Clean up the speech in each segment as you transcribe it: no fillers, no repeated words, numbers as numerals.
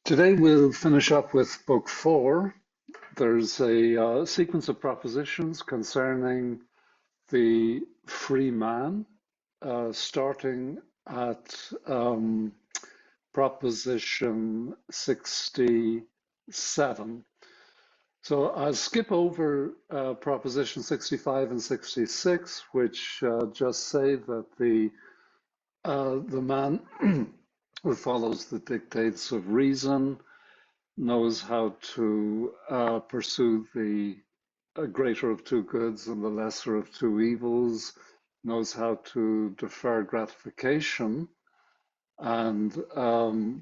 Today we'll finish up with Book 4. There's a sequence of propositions concerning the free man, starting at proposition 67. So I'll skip over proposition 65 and 66, which just say that the man who follows the dictates of reason knows how to pursue the greater of two goods and the lesser of two evils, knows how to defer gratification, and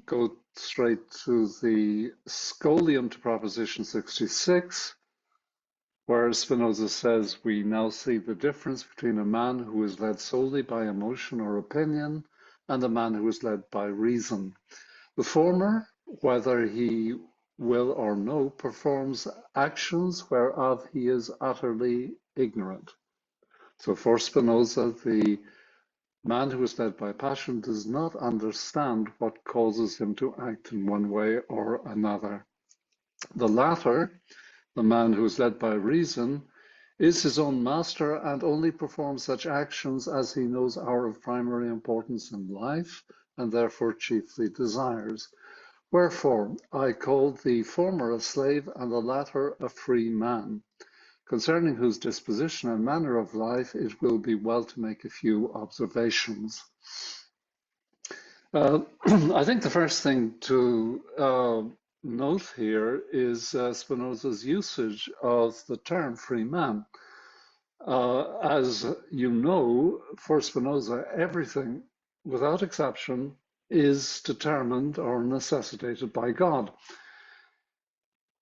go straight to the scholium to proposition 66, where Spinoza says we now see the difference between a man who is led solely by emotion or opinion and a man who is led by reason. The former, whether he will or no, performs actions whereof he is utterly ignorant. So for Spinoza, the man who is led by passion does not understand what causes him to act in one way or another. The latter, the man who is led by reason, is his own master and only performs such actions as he knows are of primary importance in life and therefore chiefly desires. Wherefore I called the former a slave and the latter a free man, concerning whose disposition and manner of life it will be well to make a few observations. I think the first thing to note here is Spinoza's usage of the term free man. As you know, for Spinoza, everything, without exception, is determined or necessitated by God.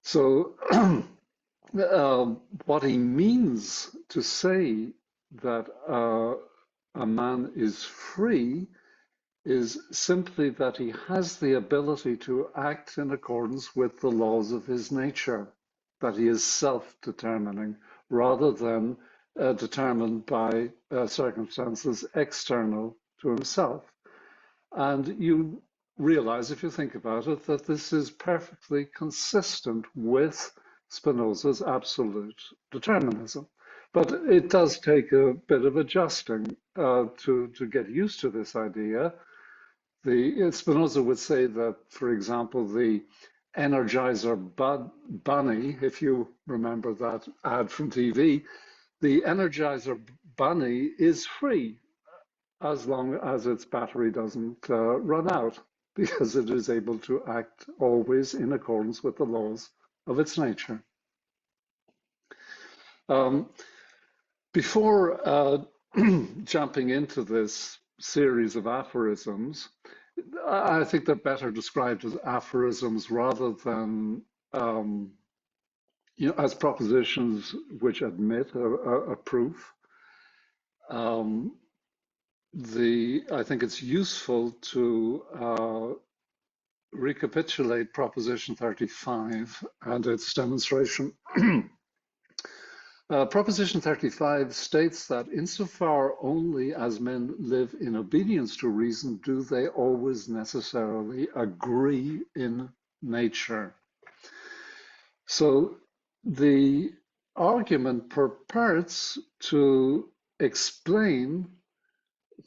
So what he means to say that a man is free is simply that he has the ability to act in accordance with the laws of his nature, that he is self-determining rather than determined by circumstances external to himself. And you realize, if you think about it, that this is perfectly consistent with Spinoza's absolute determinism. But it does take a bit of adjusting to get used to this idea. Spinoza would say that, for example, the Energizer bunny, if you remember that ad from TV, the Energizer bunny is free as long as its battery doesn't run out, because it is able to act always in accordance with the laws of its nature. Before jumping into this series of aphorisms, I think they're better described as aphorisms rather than as propositions which admit a proof. I think it's useful to recapitulate Proposition 35 and its demonstration. Proposition 35 states that insofar only as men live in obedience to reason do they always necessarily agree in nature. So the argument purports to explain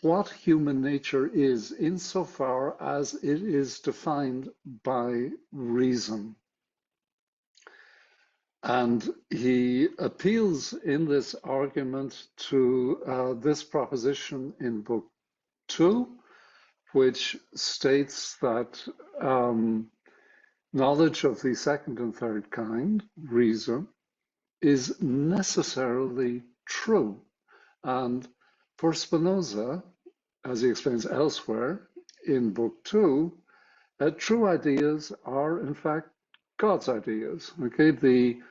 what human nature is insofar as it is defined by reason. And he appeals in this argument to this proposition in Book 2, which states that knowledge of the second and third kind, reason, is necessarily true. And for Spinoza, as he explains elsewhere in Book 2, true ideas are in fact God's ideas. Okay, the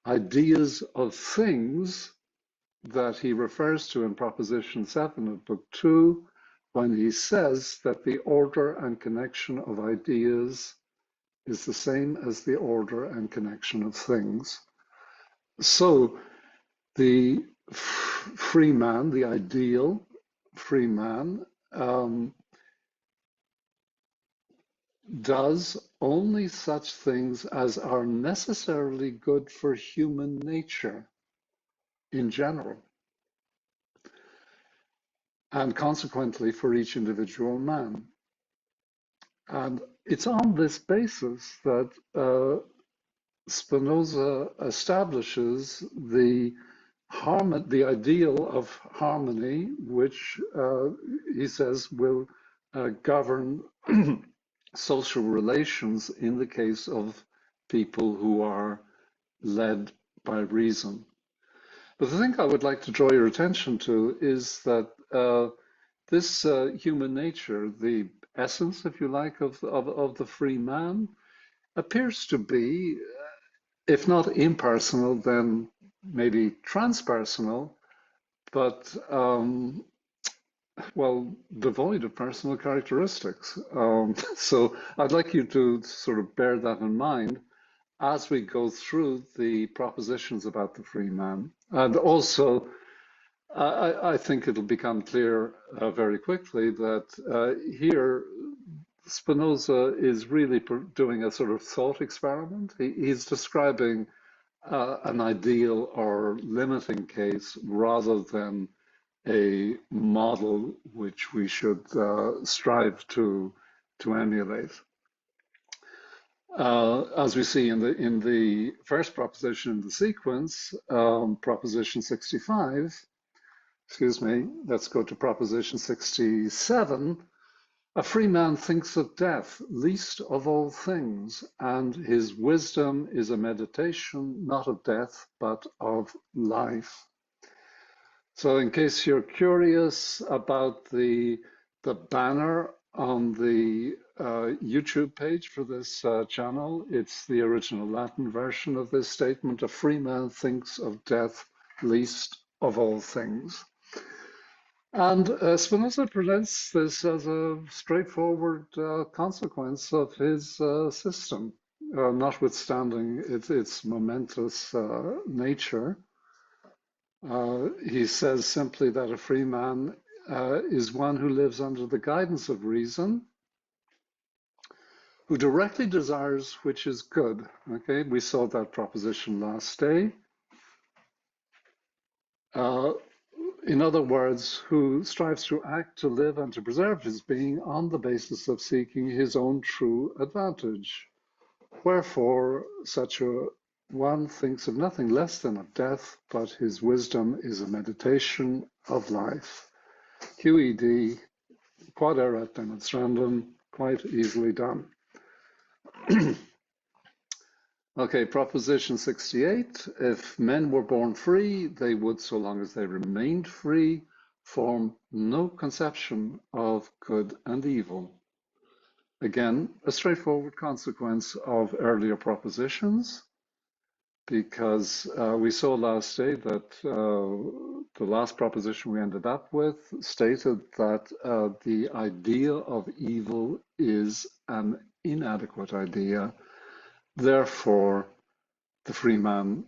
ideas of things that he refers to in Proposition 7 of Book 2, when he says that the order and connection of ideas is the same as the order and connection of things. So the free man, the ideal free man, does only such things as are necessarily good for human nature in general, and consequently for each individual man. And it's on this basis that Spinoza establishes the ideal of harmony, which he says will govern social relations in the case of people who are led by reason. But the thing I would like to draw your attention to is that this human nature, the essence, if you like, of the free man, appears to be, if not impersonal, then maybe transpersonal, but well, devoid of personal characteristics. So I'd like you to sort of bear that in mind as we go through the propositions about the free man. And also, I think it'll become clear very quickly that here Spinoza is really doing a sort of thought experiment. He's describing an ideal or limiting case rather than a model which we should strive to emulate. As we see in the first proposition in the sequence, proposition 65, excuse me, let's go to proposition 67. A free man thinks of death least of all things, and his wisdom is a meditation not of death, but of life. So in case you're curious about the banner on the YouTube page for this channel, it's the original Latin version of this statement: a free man thinks of death least of all things. And Spinoza presents this as a straightforward consequence of his system, notwithstanding its momentous nature. He says simply that a free man is one who lives under the guidance of reason, who directly desires which is good. Okay, we saw that proposition last day. In other words, who strives to act, to live, and to preserve his being on the basis of seeking his own true advantage. Wherefore, such a one thinks of nothing less than of death, but his wisdom is a meditation of life. QED, quod erat demonstrandum, quite easily done. Okay, proposition 68, if men were born free, they would, so long as they remained free, form no conception of good and evil. Again, a straightforward consequence of earlier propositions, because we saw last day that the last proposition we ended up with stated that the idea of evil is an inadequate idea. Therefore, the free man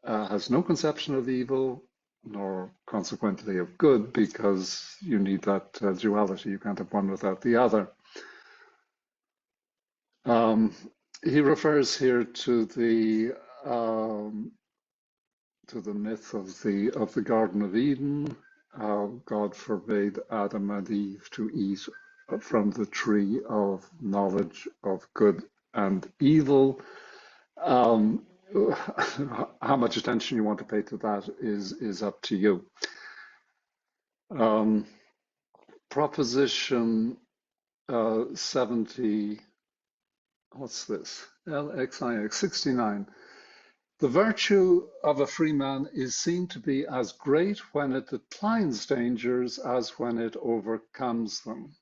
has no conception of evil, nor consequently of good, because you need that duality. You can't have one without the other. He refers here to the myth of the Garden of Eden. God forbade Adam and Eve to eat from the tree of knowledge of good and evil. How much attention you want to pay to that is up to you. Proposition 70, what's this? LXIX 69. The virtue of a free man is seen to be as great when it declines dangers as when it overcomes them.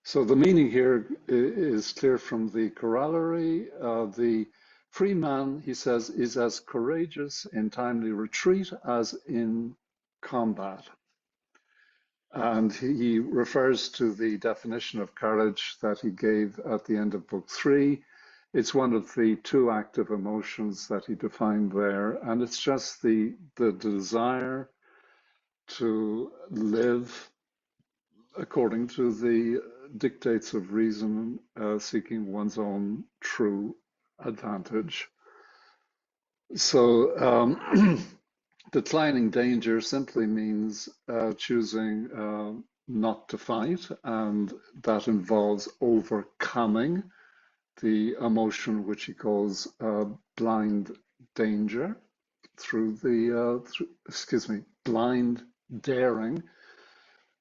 So the meaning here is clear from the corollary. The free man, he says, is as courageous in timely retreat as in combat. And he refers to the definition of courage that he gave at the end of book 3. It's one of the two active emotions that he defined there, and it's just the desire to live according to the dictates of reason, seeking one's own true advantage. So declining danger simply means choosing not to fight, and that involves overcoming the emotion which he calls blind danger through the, blind daring,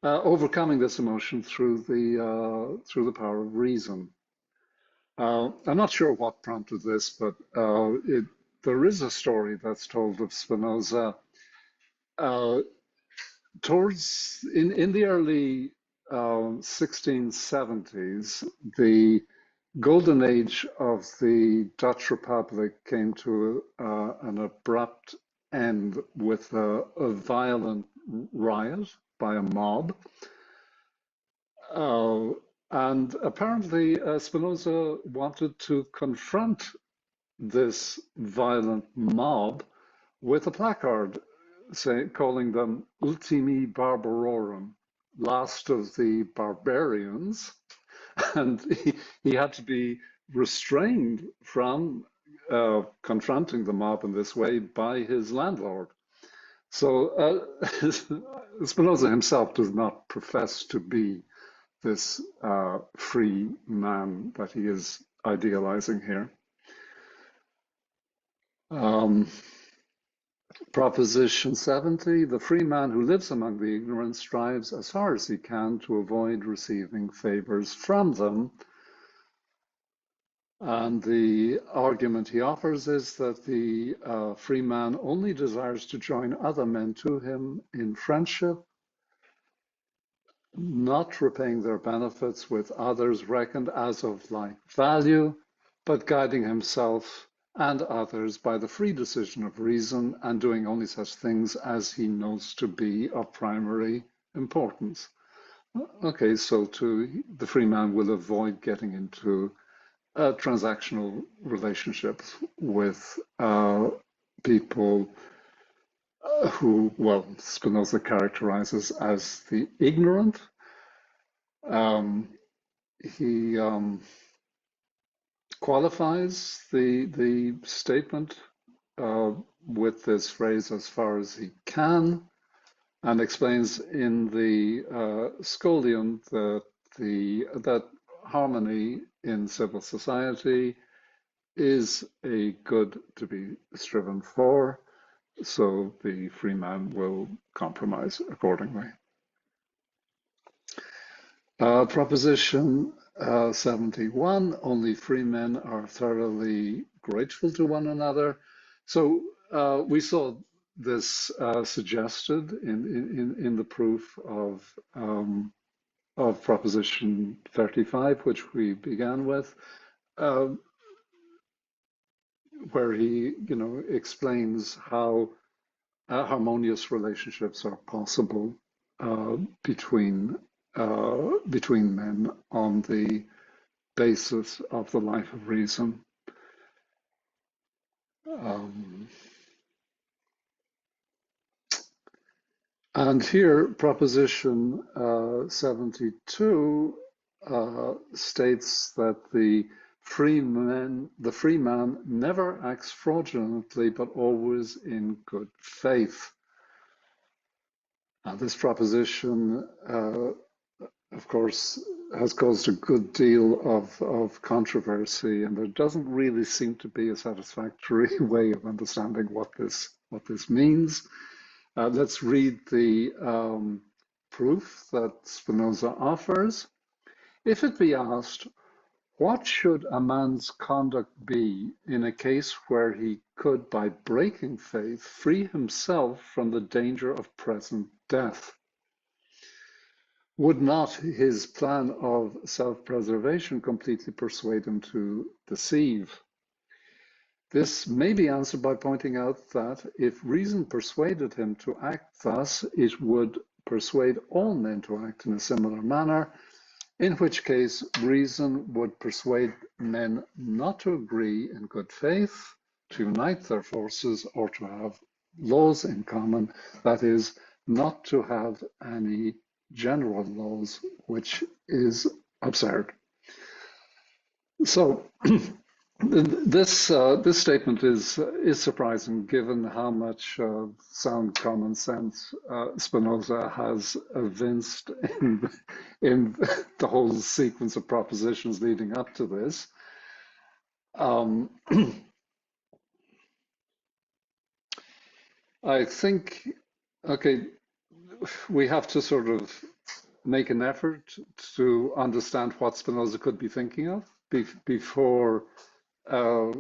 overcoming this emotion through the power of reason. I'm not sure what prompted this, but there is a story that's told of Spinoza uh, towards in the early 1670s. The golden age of the Dutch Republic came to an abrupt end with a violent riot by a mob. Uh, and apparently, Spinoza wanted to confront this violent mob with a placard calling them Ultimi Barbarorum, last of the barbarians. And he had to be restrained from confronting the mob in this way by his landlord. So Spinoza himself does not profess to be this free man that he is idealizing here. Proposition 70, the free man who lives among the ignorant strives as far as he can to avoid receiving favors from them. And the argument he offers is that the free man only desires to join other men to him in friendship, not repaying their benefits with others reckoned as of like value, but guiding himself and others by the free decision of reason and doing only such things as he knows to be of primary importance. Okay, so the free man will avoid getting into transactional relationships with people who, well, Spinoza characterizes as the ignorant. He qualifies the statement with this phrase "as far as he can," and explains in the Scholium that harmony in civil society is a good to be striven for, so the free man will compromise accordingly. Proposition 71, only free men are thoroughly grateful to one another. So we saw this suggested in the proof of Proposition 35, which we began with, where he, explains how harmonious relationships are possible between men on the basis of the life of reason. And here, Proposition 72 states that the free man never acts fraudulently, but always in good faith. This proposition, of course, has caused a good deal of controversy, and there doesn't really seem to be a satisfactory way of understanding what this means. Let's read the proof that Spinoza offers. If it be asked, what should a man's conduct be in a case where he could, by breaking faith, free himself from the danger of present death? Would not his plan of self-preservation completely persuade him to deceive? This may be answered by pointing out that if reason persuaded him to act thus, it would persuade all men to act in a similar manner, in which case reason would persuade men not to agree in good faith, to unite their forces, or to have laws in common, that is, not to have any general laws, which is absurd. So this statement is surprising given how much sound common sense Spinoza has evinced in the whole sequence of propositions leading up to this. Um, I think, okay, we have to sort of make an effort to understand what Spinoza could be thinking of before uh,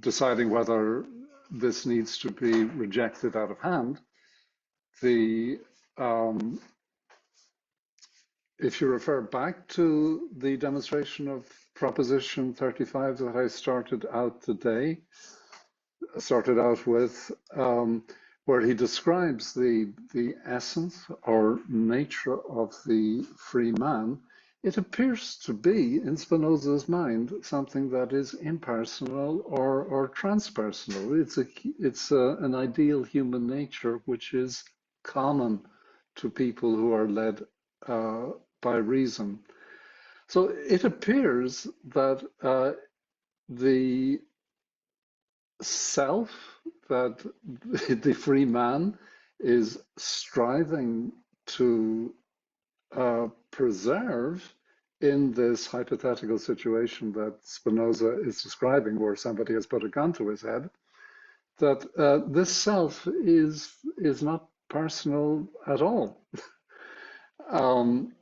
deciding whether this needs to be rejected out of hand. The If you refer back to the demonstration of proposition 35 that I started out with, where he describes the essence or nature of the free man, it appears to be, in Spinoza's mind, something that is impersonal or transpersonal. An ideal human nature which is common to people who are led uh, by reason. So it appears that the self that the free man is striving to preserve in this hypothetical situation that Spinoza is describing, where somebody has put a gun to his head, that this self is not personal at all. Um,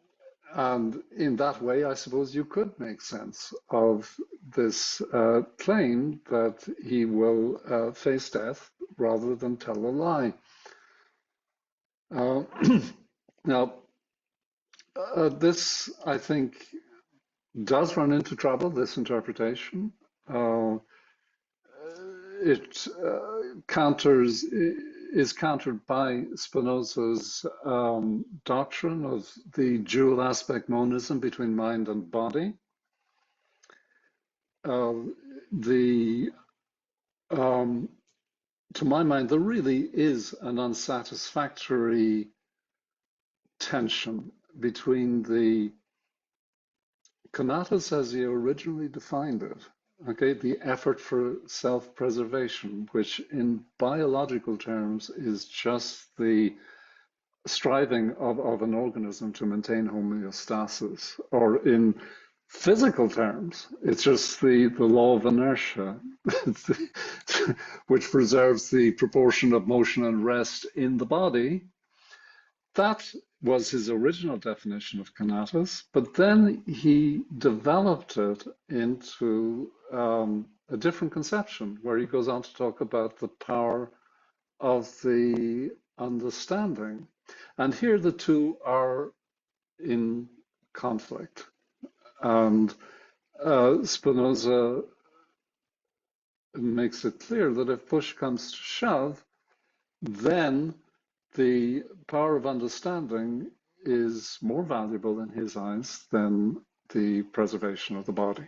And in that way, I suppose you could make sense of this claim that he will face death rather than tell a lie. Uh, now, this, I think, does run into trouble, this interpretation. Uh, it is countered by Spinoza's doctrine of the dual aspect monism between mind and body. Uh, the To my mind, there really is an unsatisfactory tension between the conatus as he originally defined it, okay, the effort for self-preservation, which in biological terms is just the striving of an organism to maintain homeostasis, or in physical terms, it's just the law of inertia, which preserves the proportion of motion and rest in the body. That was his original definition of conatus, but then he developed it into a different conception, where he goes on to talk about the power of the understanding. And here the two are in conflict. And Spinoza makes it clear that if push comes to shove, then the power of understanding is more valuable in his eyes than the preservation of the body.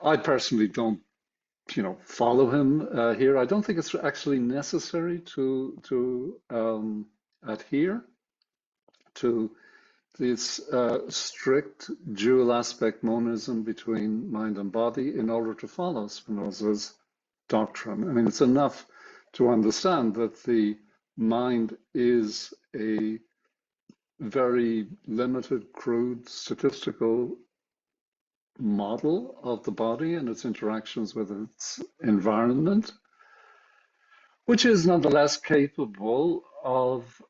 I personally don't, follow him here. I don't think it's actually necessary to adhere to this strict dual aspect monism between mind and body in order to follow Spinoza's doctrine. I mean, it's enough to understand that the mind is a very limited, crude, statistical model of the body and its interactions with its environment, which is nonetheless capable of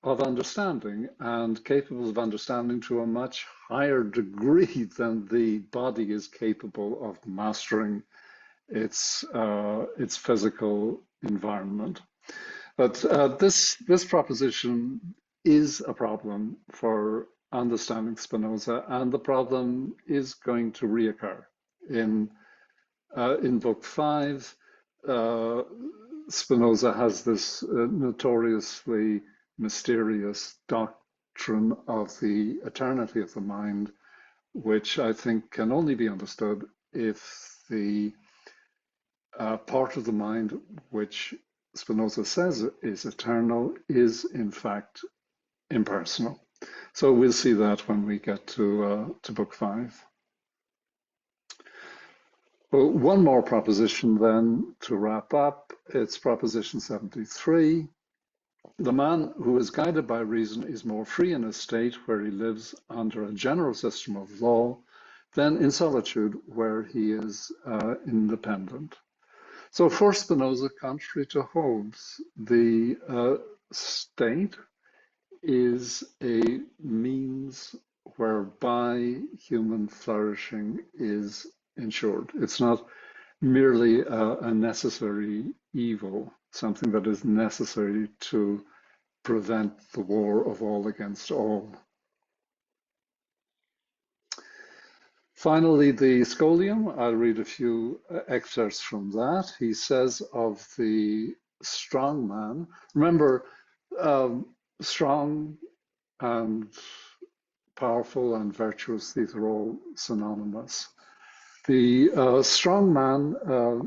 understanding, and capable of understanding to a much higher degree than the body is capable of mastering its physical environment. But this proposition is a problem for understanding Spinoza, and the problem is going to reoccur in Book 5. Spinoza has this notoriously mysterious doctrine of the eternity of the mind, which I think can only be understood if the part of the mind which Spinoza says is eternal is in fact impersonal. So we'll see that when we get to book 5. Well, one more proposition then to wrap up. It's proposition 73. The man who is guided by reason is more free in a state where he lives under a general system of law than in solitude where he is independent. So for Spinoza, contrary to Hobbes, the state is a means whereby human flourishing is ensured. It's not merely a necessary evil, something that is necessary to prevent the war of all against all. Finally, the Scholium, I'll read a few excerpts from that. He says of the strong man, remember, strong and powerful and virtuous, these are all synonymous. The strong man,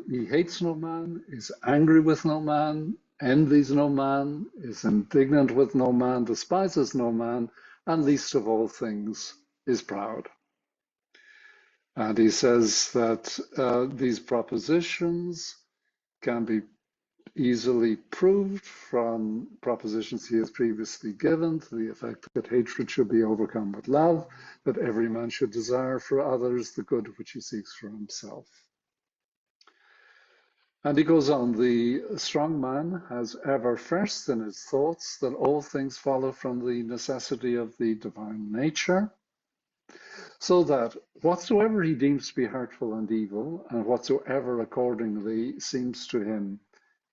he hates no man, is angry with no man, envies no man, is indignant with no man, despises no man, and least of all things is proud. And he says that these propositions can be easily proved from propositions he has previously given to the effect that hatred should be overcome with love, that every man should desire for others the good which he seeks for himself. And he goes on, the strong man has ever first in his thoughts that all things follow from the necessity of the divine nature, so that whatsoever he deems to be hurtful and evil, and whatsoever accordingly seems to him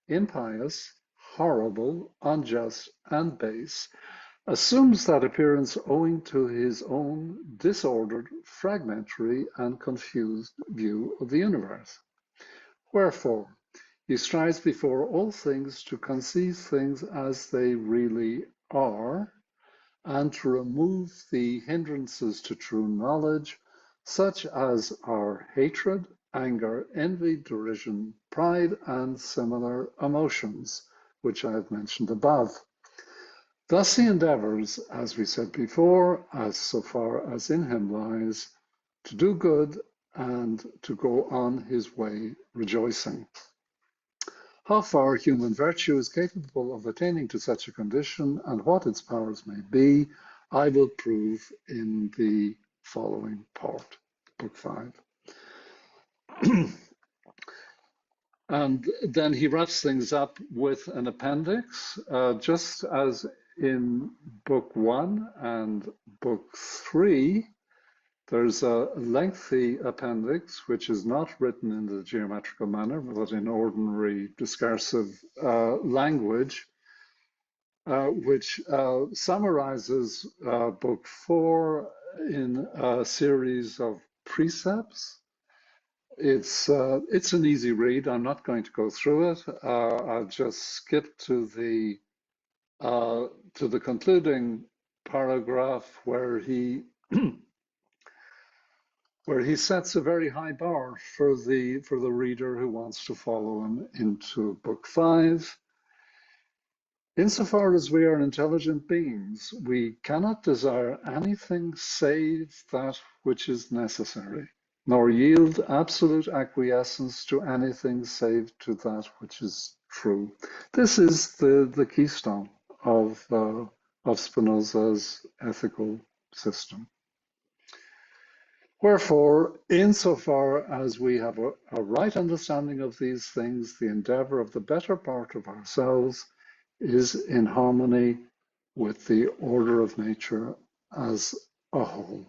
impious, horrible, unjust, and base, assumes that appearance owing to his own disordered, fragmentary, and confused view of the universe. Wherefore, he strives before all things to conceive things as they really are, and to remove the hindrances to true knowledge, such as are hatred, anger, envy, derision, pride, and similar emotions, which I have mentioned above. Thus he endeavors, as we said before, as so far as in him lies, to do good and to go on his way rejoicing. How far human virtue is capable of attaining to such a condition and what its powers may be, I will prove in the following part, Book 5. And then he wraps things up with an appendix, just as in Book 1 and Book 3. There's a lengthy appendix, which is not written in the geometrical manner, but in ordinary discursive language, which summarizes Book 4 in a series of precepts. It's an easy read. I'm not going to go through it. I'll just skip to the concluding paragraph where he where he sets a very high bar for the reader who wants to follow him into Book 5. Insofar as we are intelligent beings, we cannot desire anything save that which is necessary, nor yield absolute acquiescence to anything save to that which is true. This is the keystone of Spinoza's ethical system. Wherefore, insofar as we have a right understanding of these things, the endeavor of the better part of ourselves is in harmony with the order of nature as a whole.